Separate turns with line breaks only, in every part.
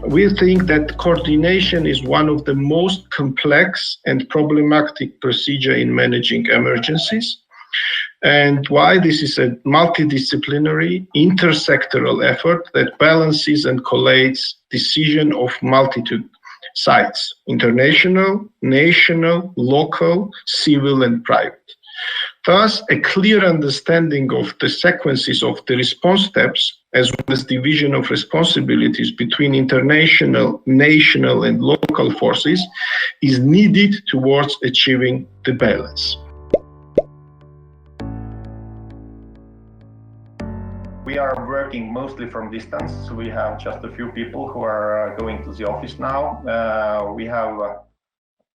We think that coordination is one of the most complex and problematic procedure in managing emergencies. And why this is a multidisciplinary, intersectoral effort that balances and collates decision of multitude sides, international, national, local, civil, and private. Thus, a clear understanding of the sequences of the response steps, as well as division of responsibilities between international, national, and local forces, is needed towards achieving the balance.
We are working mostly from distance. So we have just a few people who are going to the office now. We have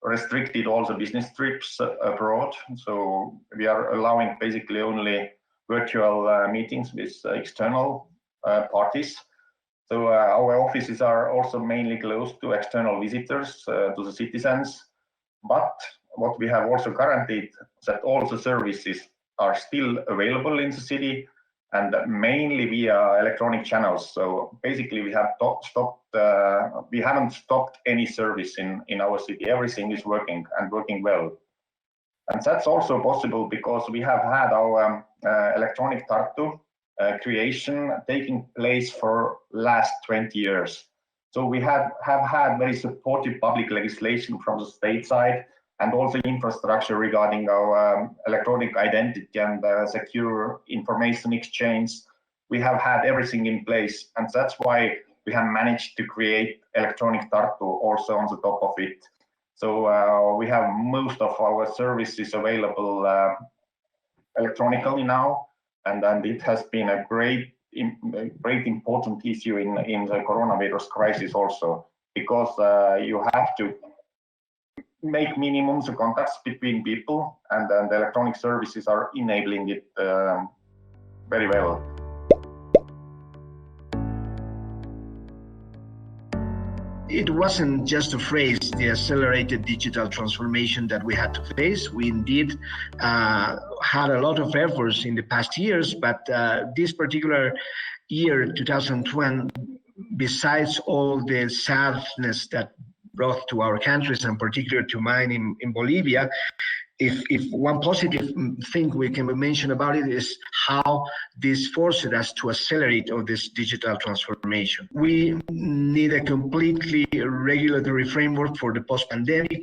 restricted all the business trips abroad. So we are allowing basically only virtual meetings with external parties. So our offices are also mainly closed to external visitors, to the citizens. But what we have also guaranteed that all the services are still available in the city, and mainly via electronic channels. So basically we haven't stopped any service in our city. Everything is working and working well. And that's also possible because we have had our electronic Tartu creation taking place for last 20 years. So we have had very supportive public legislation from the state side, and also infrastructure regarding our electronic identity and secure information exchange. We have had everything in place, and that's why we have managed to create electronic Tartu also on the top of it. So we have most of our services available electronically now, and it has been a great important issue in the coronavirus crisis also, because you have to make minimum contacts between people, and then the electronic services are enabling it very well.
It wasn't just a phrase, the accelerated digital transformation that we had to face. We indeed had a lot of efforts in the past years, but this particular year, 2020, besides all the sadness that brought to our countries, and particularly to mine in Bolivia, if one positive thing we can mention about it is how this forced us to accelerate all this digital transformation. We need a completely regulatory framework for the post-pandemic.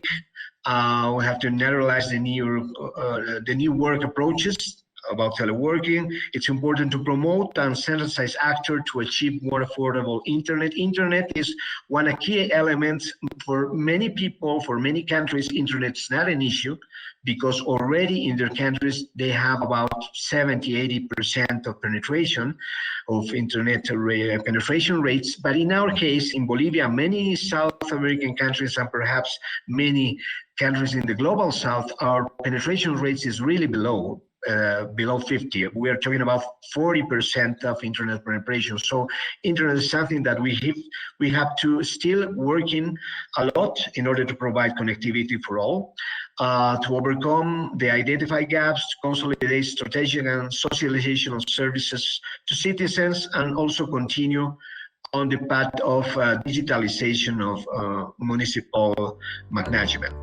We have to naturalize the new work approaches about teleworking. It's important to promote and sensitize actors to achieve more affordable internet. Internet is one of key elements for many people, for many countries. Internet is not an issue because already in their countries, they have about 70–80% of penetration of internet penetration rates. But in our case, in Bolivia, many South American countries, and perhaps many countries in the global South, our penetration rates is really below 50. We are talking about 40% of internet penetration. So internet is something that we have to still working a lot in order to provide connectivity for all, to overcome the identified gaps, to consolidate strategic and socialization of services to citizens, and also continue on the path of digitalization of municipal management.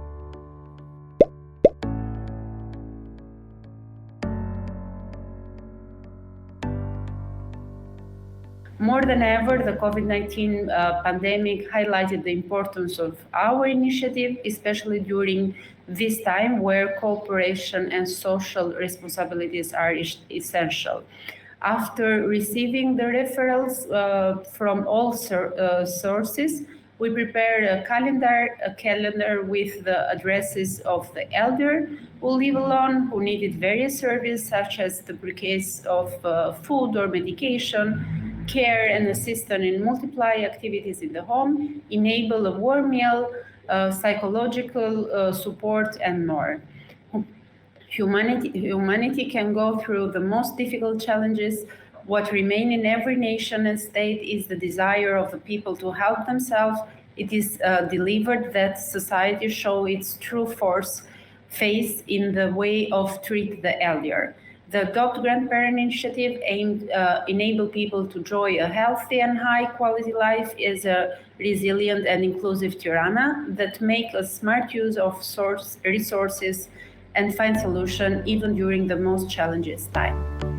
More than ever, the COVID-19 pandemic highlighted the importance of our initiative, especially during this time where cooperation and social responsibilities are essential. After receiving the referrals from all sources, we prepared a calendar with the addresses of the elder who live alone, who needed various services such as the purchase of food or medication, care and assistance in multiply activities in the home, enable a warm meal, psychological support, and more. Humanity can go through the most difficult challenges. What remains in every nation and state is the desire of the people to help themselves. It is delivered that society show its true face in the way of treat the elder. The Adopt Grandparent initiative aimed enable people to enjoy a healthy and high-quality life is a resilient and inclusive tirana that make a smart use of resources and find solution even during the most challenging time.